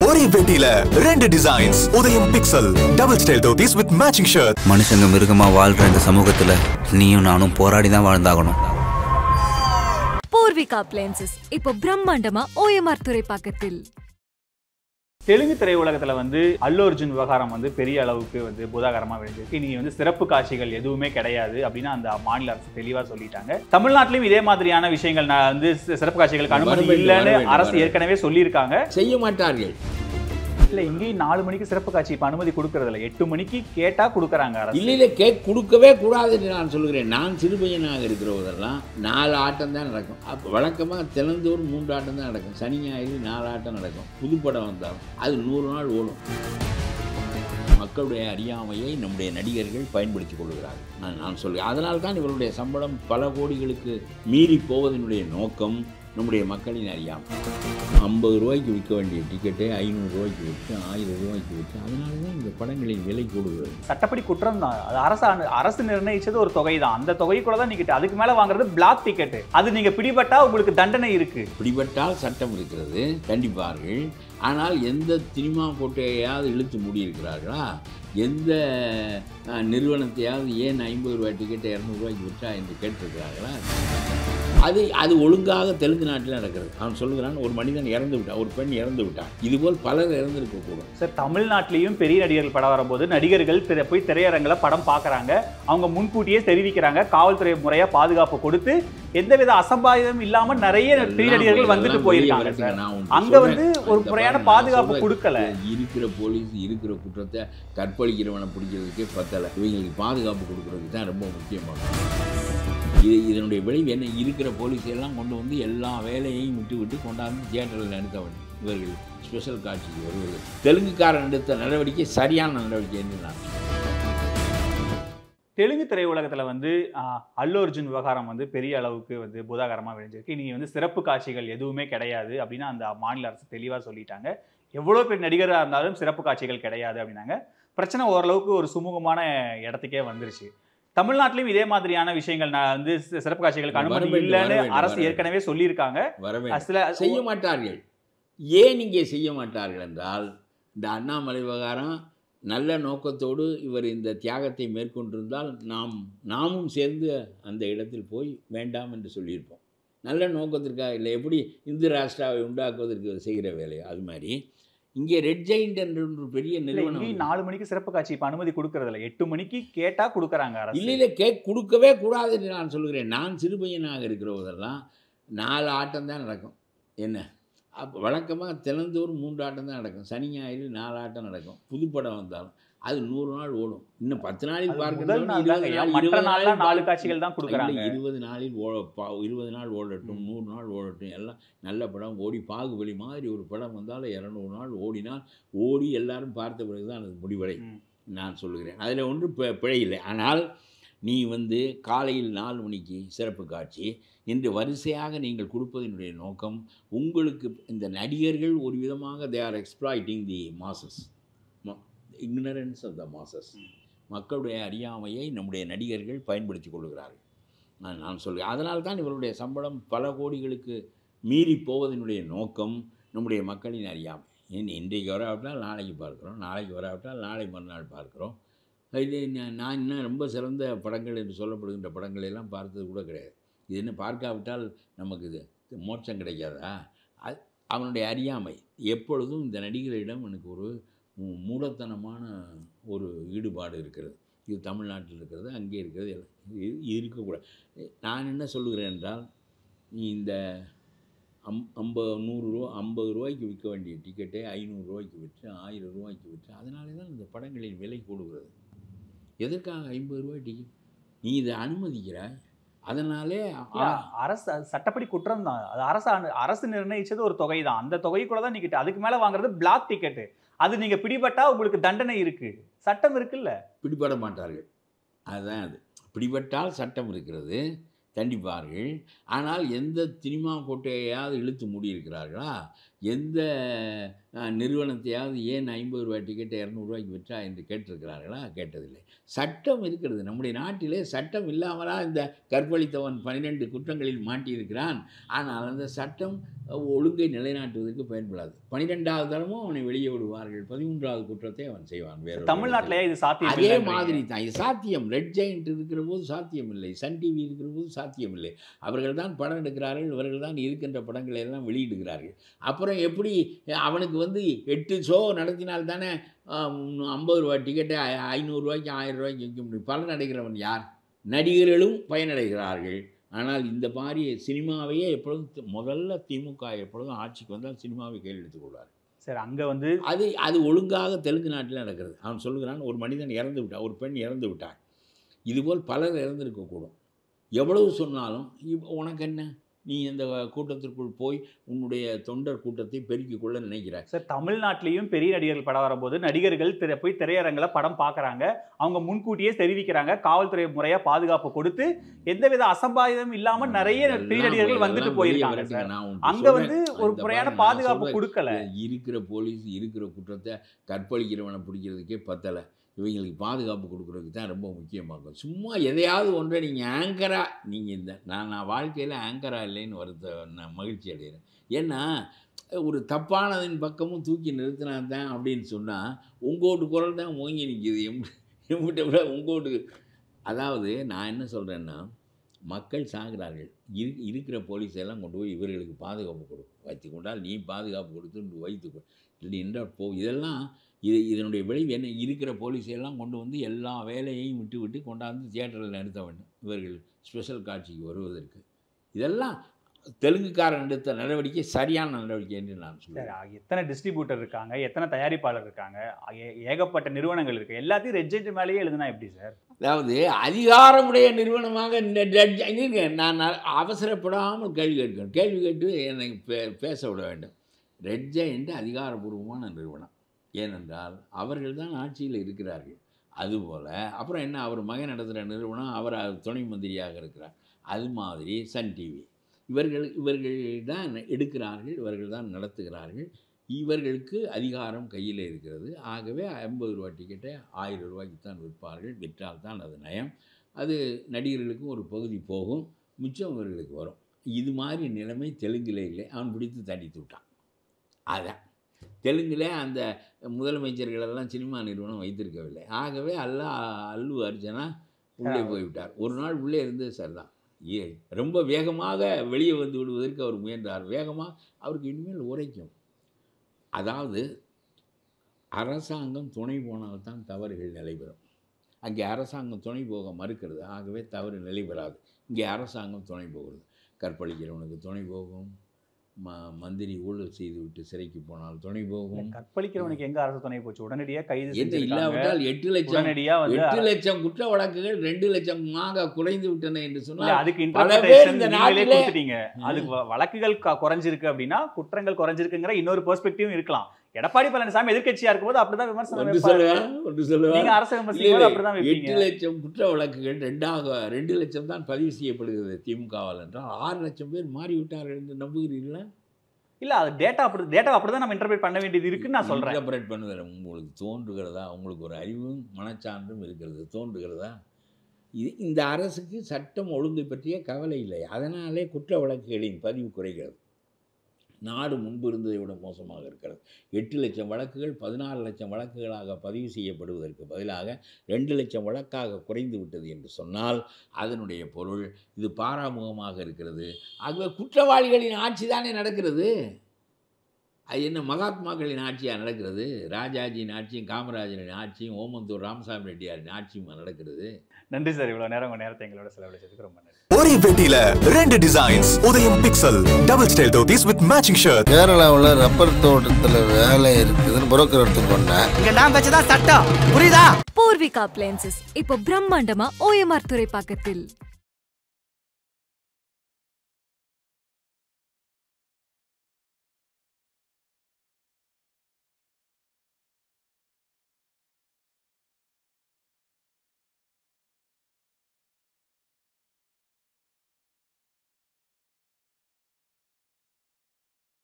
ஒரே வேட்டியில ரெண்டு டிசைன்ஸ் உதயம் pixel double style dhotis with matching shirt. மனுஷங்க மிருகமா வாழ்ற இந்த சமூகத்துல நீயும் நானும் போராடி தான் வாழ்ந்தாகணும். பூர்விகா அப்ளையன்சஸ் இப்போ பிரம்மாண்டமா OMR துறைப்பாக்கத்தில். தெலுங்கு திரையுலகத்துல அல்லு அர்ஜுன் விவகாரம் பெரிய அளவுக்கு பூதாகரமா விளைஞ்சிருக்கு. இனி சிறப்பு காட்சிகள் எதுவுமே கிடையாது அப்படின்னு அந்த மாநில அரசு தெளிவா சொல்லிட்டாங்க. தமிழ்நாட்டிலும் இதே மாதிரியான விஷயங்கள் சிறப்பு காட்சிகளுக்கு அனுமதி இல்லைன்னு அரசு ஏற்கனவே சொல்லியிருக்காங்க. செய்ய மாட்டார்கள். இல்ல இங்கேயும் 4 மணிக்கு சிறப்பு காட்சி இப்ப அனுமதி கொடுக்கறது இல்ல, 8 மணிக்கு கேட்டா கொடுக்கறாங்க அரசு. இல்ல கேக் கொடுக்கவே கூடாது என்று நான் சொல்கிறேன். நான் சிறுபையனாக இருக்கிறதெல்லாம் 4 ஆட்டம் தான் நடக்கும். அப்போ வழக்கமாக தினந்தோறும் 3 ஆட்டம் தான் நடக்கும். சனி ஞாயிறு 4 ஆட்டம் நடக்கும். புதுப்படம் வந்தாலும் அது 100 நாள் ஓடும். மக்களுடைய அறியாமையை நம்முடைய நடிகர்கள் பயன்படுத்திக் கொள்கிறார்கள். நான் சொல்கிறேன். அதனால் தான் இவருடைய சம்பளம் பல கோடிகளுக்கு மீறி போவதனுடைய நோக்கம் நம்முடைய மக்களின் அறியாமை. 50 ரூபாய்க்கு விற்க வேண்டிய டிக்கெட்டை 500 ரூபாய்க்கு விற்று 1000 ரூபாய்க்கு விற்று அதனால தான் இந்த படங்களின் விலை கூடுகிறது. சட்டப்படி குற்றம் தான். அது அரசு நிர்ணயிச்சது ஒரு தொகை தான். அந்த தொகை கூட தான் டிக்கெட். அதுக்கு மேல வாங்குறது பிளாக் டிக்கெட். அது நீங்க பிடிபட்டா உங்களுக்கு தண்டனை இருக்கு. பிடிபட்டால் சட்டம் இருக்கிறது, கண்டிப்பார்கள். ஆனால் எந்த சினிமா கோட்டையாவது இழுத்து மூடியிருக்கிறார்களா? எந்த நிறுவனத்தையாவது ஏன் 50 ரூபாய் டிக்கெட்டை 200 ரூபாய்க்கு விற்றா என்று கேட்டிருக்கிறார்களா? அது ஒழுங்காக தெலுங்கு நாட்டில் நடக்கிறது. அவன் சொல்லுகிறான், ஒரு மனிதன் இறந்து விட்டான், ஒரு பெண் இறந்து விட்டான். இதுபோல் பலர் இறந்திருக்கக்கூடும். சார், தமிழ்நாட்டிலையும் பெரிய நடிகர்கள் படம் வரும்போது நடிகர்கள் போய் திரையரங்கில் படம் பார்க்குறாங்க. அவங்க முன்கூட்டியே தெரிவிக்கிறாங்க. காவல்துறை முறையாக பாதுகாப்பு கொடுத்து எந்தவித அசம்பாவிதம் இல்லாமல் நிறைய பெரிய நடிகர்கள் வந்துட்டு போயிருக்காங்க. அங்கே ஒரு முறையான பாதுகாப்பு கொடுக்கல. இருக்கிற போலீஸ் இருக்கிற குற்றத்தை கற்பழிக்கிறவனை பிடிக்கிறதுக்கே பத்தலை. இவங்களுக்கு பாதுகாப்பு கொடுக்கறதுக்கு தான் ரொம்ப முக்கியமானது. இதனுடைய விளைவு என்ன? இருக்கிற போலீஸ் எல்லாம் கொண்டு வந்து எல்லா வேலையையும் விட்டு கொண்டாந்து தியேட்டரில் நடத்த வேண்டும். இவர்கள் ஸ்பெஷல் காட்சிக்கு வருவது தெலுங்குக்காரன் எடுத்த நடவடிக்கை சரியான நடவடிக்கை என்று நான் தெலுங்கு திரையுலகத்தில் அல்லு அர்ஜுன் விவகாரம் பெரிய அளவுக்கு பூதாகரமாக விளைஞ்சிருக்கு. இனி சிறப்பு காட்சிகள் எதுவுமே கிடையாது அப்படின்னு அந்த மாநில அரசு தெளிவாக சொல்லிட்டாங்க. எவ்வளோ பேர் நடிகராக இருந்தாலும் சிறப்பு காட்சிகள் கிடையாது அப்படின்னாங்க. பிரச்சனை ஓரளவுக்கு ஒரு சுமூகமான இடத்துக்கே வந்துருச்சு. தமிழ்நாட்டிலும் இதே மாதிரியான விஷயங்கள் சிறப்பு காட்சிகளுக்கு அனுமதி இல்லைன்னு அரசு ஏற்கனவே சொல்லியிருக்காங்க. செய்ய மாட்டார்கள். ஏன் இங்கே செய்ய மாட்டார்கள் என்றால், இந்த அண்ணாமலை விவகாரம் நல்ல நோக்கத்தோடு இவர் இந்த தியாகத்தை மேற்கொண்டிருந்தால் நாமும் சேர்ந்து அந்த இடத்தில் போய் வேண்டாம் என்று சொல்லியிருப்போம். நல்ல நோக்கத்திற்காக இல்லை. எப்படி இந்து ராஷ்டிராவை உண்டாக்குவதற்கு செய்கிற வேலை அது மாதிரி இங்கே ரெட் ஜெயிண்ட் என்ற ஒரு பெரிய நிறுவனம் 4 மணிக்கு சிறப்பு காட்சி இப்போ அனுமதி கொடுக்கறது இல்லை, 8 மணிக்கு கேட்டா கொடுக்குறாங்க அரசு. இல்லை கேக் கொடுக்கவே கூடாது என்று நான் சொல்கிறேன். நான் சிறுபையனாக இருக்கிறதெல்லாம் 4 ஆட்டம் தான் நடக்கும். என்ன அப்போ வழக்கமாக தினந்தோறும் 3 ஆட்டம் தான் நடக்கும். சனி ஞாயிறு 4 ஆட்டம் நடக்கும். புதுப்படம் வந்தாலும் அது 100 நாள் ஓடும். இன்னும் 10 நாளில் பார்க்கணும். 4 காட்சிகள் தான் கொடுக்குறாங்க. 20 நாள் ஓடட்டும், 100 நாள் ஓடட்டும், எல்லாம் நல்ல படம் ஓடி பாகுபலி மாதிரி ஒரு படம் வந்தாலும் 200 நாள் ஓடி எல்லாரும் பார்த்த பிறகு தான் அது முடிவடை நான் சொல்லுகிறேன். அதில் ஒன்று பிழை இல்லை. ஆனால் நீ காலையில் 4 மணிக்கு சிறப்பு காட்சி என்று வரிசையாக நீங்கள் கொடுப்பதனுடைய நோக்கம் உங்களுக்கு இந்த நடிகர்கள் ஒரு விதமாக they are exploiting the masses, ignorance of the masses. மக்களுடைய அறியாமையை நம்முடைய நடிகர்கள் பயன்படுத்தி கொள்கிறார்கள். நான் சொல்கிறேன். அதனால் தான் இவருடைய சம்பளம் பல கோடிகளுக்கு மீறி போவதனுடைய நோக்கம் நம்முடைய மக்களின் அறியாமை. இன்றைக்கு வராவிட்டால் நாளைக்கு பார்க்குறோம், நாளைக்கு வராவிட்டால் நாளை மறுநாள் பார்க்குறோம். இது நான் இன்னும் ரொம்ப சிறந்த படங்கள் என்று சொல்லப்படுகின்ற படங்கள் எல்லாம் பார்த்தது கூட கிடையாது. இது என்ன பார்க்காவிட்டால் நமக்கு இது மோட்சம் கிடைக்காதா? அவனுடைய அறியாமை. எப்பொழுதும் இந்த நடிகர்களிடம் எனக்கு ஒரு மூடத்தனமான ஒரு ஈடுபாடு இருக்கிறது. இது தமிழ்நாட்டில் இருக்கிறது, அங்கே இருக்கிறது, இருக்கக்கூடாது. நான் என்ன சொல்லுகிறேன் என்றால், நீ இந்த 50 ரூபாய்க்கு விற்க வேண்டிய டிக்கெட்டை 500 ரூபாய்க்கு விற்று 1000 ரூபாய்க்கு விற்று அதனாலே தான் இந்த படங்களின் விலை கூடுகிறது. எதற்காக 50 ரூபாய் டிக்கெட்? நீ இதை அனுமதிக்கிறாய். அதனாலே அரசு சட்டப்படி குற்றம் தான். அது அரசு நிர்ணயிச்சது ஒரு தொகை தான். அந்த தொகை கூட தான் டிக்கெட். அதுக்கு மேல வாங்குறது பிளாக் டிக்கெட். அது நீங்க பிடிபட்டா உங்களுக்கு தண்டனை இருக்கு. சட்டம் இருக்குல்ல. பிடிபட மாட்டார்கள். அதுதான் அது. பிடிபட்டால் சட்டம் இருக்கிறது, தண்டிப்பார்கள். ஆனால் எந்த சினிமா கோட்டையாவது இழுத்து மூடியிருக்கிறார்களா? எந்த நிறுவனத்தையாவது ஏன் 50 ரூபாய் டிக்கெட்டை 200 ரூபாய்க்கு விற்றா என்று கேட்டிருக்கிறார்களா? கேட்டதில்லை. சட்டம் இருக்கிறது. நம்முடைய நாட்டிலே சட்டம் இல்லாமலா இந்த கற்பழித்தவன் 12 குற்றங்களில் மாட்டியிருக்கிறான். ஆனால் அந்த சட்டம் ஒழுங்கை நிலைநாட்டுவதற்கு பயன்படாது. 12வது தரமும் அவனை வெளியே விடுவார்கள். 13வது குற்றத்தை அவன் செய்வான். வேறு தமிழ்நாட்டிலேயே இது சாத்தியம் அதே மாதிரி தான் இது சாத்தியம். ரெட் ஜெயண்ட் இருக்கிற போது சாத்தியம் இல்லை, சன் டிவி இருக்கிற போது சாத்தியம் இல்லை. அவர்கள் தான் படம் எடுக்கிறார்கள், இவர்கள் தான் இருக்கின்ற படங்களை எல்லாம் வெளியிடுகிறார்கள். அப்புறம் எப்படி அவனுக்கு 8 ஷோ நடத்தினால் தானே 50 ரூபாய் டிக்கெட்டை 500 ரூபாய்க்கு 1000 ரூபாய்க்கு விற்க முடியும்? பலன் அடைகிறவன் யார்? நடிகர்களும் பயனடைகிறார்கள். ஆனால் இந்த மாதிரி சினிமாவையே எப்பொழுதும் முதல்ல திமுக எப்பொழுதும் ஆட்சிக்கு வந்தால் சினிமாவை கையில் எடுத்துக்கொள்வார். சார் அங்கே அது ஒழுங்காக தெலுங்கு நாட்டில் நடக்கிறது. அவன் சொல்லுகிறான், ஒரு மனிதன் இறந்து விட்டான், ஒரு பெண் இறந்து விட்டான், இதுபோல் பலர் இறந்திருக்கக்கூடும். எவ்வளவு சொன்னாலும் உனக்கு என்ன, நீ இந்த கூட்டத்திற்குள் போய் உன்னுடைய தொண்டர் கூட்டத்தை பெருக்கிக் கொள்ள நினைக்கிறார். சார் தமிழ்நாட்டிலையும் பெரிய நடிகர்கள் படம் வரும்போது நடிகர்கள் போய் திரையரங்கில் படம் பார்க்குறாங்க, அவங்க முன்கூட்டியே தெரிவிக்கிறாங்க, காவல்துறை முறையாக பாதுகாப்பு கொடுத்து எந்தவித அசம்பாவிதம் இல்லாமல் நிறைய பெரிய நடிகர்கள் வந்துட்டு போயிருக்காங்க. அங்கே ஒரு முறையான பாதுகாப்பு கொடுக்கல. இருக்கிற போலீஸ் இருக்கிற குற்றத்தை கற்பழிக்கிறவனை பிடிக்கிறதுக்கே பத்தலை. இவங்களுக்கு பாதுகாப்பு கொடுக்குறதுக்கு தான் ரொம்ப முக்கியமாகும். சும்மா எதையாவது ஒன்றை நீங்கள் ஆங்கராக நீங்கள் நான் வாழ்க்கையில் ஆங்கராக இல்லைன்னு நான் மகிழ்ச்சி அடைகிறேன். ஏன்னா ஒரு தப்பானதின் பக்கமும் தூக்கி நிறுத்தினா தான் அப்படின்னு சொன்னால் உங்கோட்டு குரல் தான் ஓங்கி நிற்கிது. எம்பிட்ட விட உங்கோட்டு. அதாவது நான் என்ன சொல்கிறேன்னா, மக்கள் சாகிறார்கள். இருக்கிற போலீஸ் எல்லாம் கொண்டு போய் இவர்களுக்கு பாதுகாப்பு வைத்து கொண்டால் நீ பாதுகாப்பு கொடுத்து வைத்துக்கொ இல்லை என்றால் இதெல்லாம் இதனுடைய விளைவு என்ன? இருக்கிற போலீஸையெல்லாம் கொண்டு எல்லா வேலையையும் விட்டு கொண்டாந்து தியேட்டரில் நிறுத்த வேண்டும் இவர்கள் ஸ்பெஷல் காட்சிக்கு வருவதற்கு. இதெல்லாம் தெலுங்குக்காரன் எடுத்த நடவடிக்கை சரியான நடவடிக்கை என்று நான் சொல்கிறேன். எத்தனை டிஸ்ட்ரிபியூட்டர் இருக்காங்க, எத்தனை தயாரிப்பாளர் இருக்காங்க, ஏகப்பட்ட நிறுவனங்கள் இருக்குது, எல்லாத்தையும் ரெட் ஜெயண்ட் மேலேயே எழுதுனா எப்படி சார்? அதாவது அதிகாரமுடைய நிறுவனமாக நான் அவசரப்படாமல் கேள்வி கேட்டு என்னை பேச விட வேண்டும். ரெட் ஜெயண்ட் அதிகாரபூர்வமான நிறுவனம். ஏனென்றால் அவர்கள் தான் ஆட்சியில் இருக்கிறார்கள். அதுபோல் அப்புறம் என்ன, அவர் மகன் நடத்துகிற நிறுவனம், அவர் துணை மந்திரியாக இருக்கிறார். அது மாதிரி சன் டிவி இவர்கள் தான் எடுக்கிறார்கள், இவர்கள் தான் நடத்துகிறார்கள். இவர்களுக்கு அதிகாரம் கையில் இருக்கிறது. ஆகவே 50 ரூபாய் டிக்கெட்டை 1000 ரூபாய்க்கு தான் விற்பார்கள். விற்றால் தான் அது நயம். அது நடிகர்களுக்கும் ஒரு பகுதி போகும், மிச்சம் இவர்களுக்கு வரும். இது மாதிரி நிலைமை தெலுங்கில் இல்லை. அவன் பிடித்து தண்டித்து விட்டான். அதான் தெலுங்கில் அந்த முதலமைச்சர்களெல்லாம் சினிமா நிறுவனம் வைத்திருக்கவில்லை. ஆகவே அல்லு அர்ஜுனா உள்ளே போய்விட்டார். ஒரு நாள் உள்ளே இருந்தது சார் தான். ரொம்ப வேகமாக வெளியே வந்து விடுவதற்கு அவர் முயன்றார். வேகமாக அவருக்கு இனிமேல் உரைக்கும். அதாவது அரசாங்கம் துணை போனால்தான் தவறுகள் நிலைபெறும். அங்கே அரசாங்கம் துணை போக மறுக்கிறது. ஆகவே தவறு நிலைபெறாது. இங்கே அரசாங்கம் துணை போகிறது. கற்பழிக்கிறவனுக்கு துணை போகும், மந்திரி ஊழல் செய்துவிட்டு சிறைக்கு போனால் துணை போகும். கற்பழிக்கிறவனுக்கு எங்க அரசு துணை போச்சு? உடனடியாக கைது இல்லாவிட்டால் 8 லட்சம் குற்ற வழக்குகள் 2 லட்சமாக குறைந்து விட்டன என்று சொன்னால் அதுக்கு வழக்குகள் குறைஞ்சிருக்கு அப்படின்னா குற்றங்கள் குறைஞ்சிருக்குங்கிற இன்னொரு பெர்ஸ்பெக்டிவ் இருக்கலாம். எடப்பாடி பழனிசாமி எதிர்க்கட்சியா இருக்கும்போது அப்படிதான் விமர்சனம் சொல்லுவேன். அரசு விமர்சனம் அப்படிதான் 8 லட்சம் குற்ற வழக்குகள் 2 லட்சம் தான் பதிவு செய்யப்படுகிறது திமுகவால் என்றால் 6 லட்சம் பேர் மாறிவிட்டார்கள் என்று நம்புகிறீர்களா? இல்ல, அது டேட்டா அப்படிதான் நம்ம இன்டர்பிரேட் பண்ண வேண்டியது இருக்குன்னு நான் சொல்றேன். இன்டர்பிரேட் பண்ணுவது உங்களுக்கு தோன்றுகிறதா? உங்களுக்கு ஒரு அறிவும் மனச்சான்றும் இருக்கிறது, தோன்றுகிறதா? இந்த அரசுக்கு சட்டம் ஒழுங்கை பற்றிய கவலை இல்லை. அதனாலே குற்ற வழக்குகளின் பதிவு குறைகிறது. நாடு முன்பு இருந்ததை விட மோசமாக இருக்கிறது. 8 லட்சம் வழக்குகள் 16 லட்சம் வழக்குகளாக பதிவு செய்யப்படுவதற்கு பதிலாக 2 லட்சம் வழக்காக குறைந்து விட்டது என்று சொன்னால் அதனுடைய பொருள் இது பாராமுகமாக இருக்கிறது. ஆகவே குற்றவாளிகளின் ஆட்சி தானே நடக்கிறது. அது என்ன மகாத்மாக்களின் ஆட்சியாக நடக்கிறது? ராஜாஜியின் ஆட்சியும் காமராஜரின் ஆட்சியும் ஓமந்தூர் ராமசாமி ரெட்டியாரின் ஆட்சியும் நடக்கிறது. நன்றி சார், இவ்வளோ நேரம் உங்கள் நேரத்தை எங்களோட செலவழிச்சதுக்கு ரொம்ப நன்றி. ஒரே பெட்டியில 2 டிசைன்ஸ் உதயம் pixel double style dhotis with matching shirt. கேரளாவில் ரப்பர் தோட்டத்தில் வேலை இருக்குதுன்னு புரோக்கர் எடுத்து சொன்னேன். இங்க நான் வச்சதா சட்டம் புரியுதா? பூர்விகா அப்ளையன்சஸ் இப்போ பிரம்மாண்டமா OMR துறைப்பாக்கத்தில்.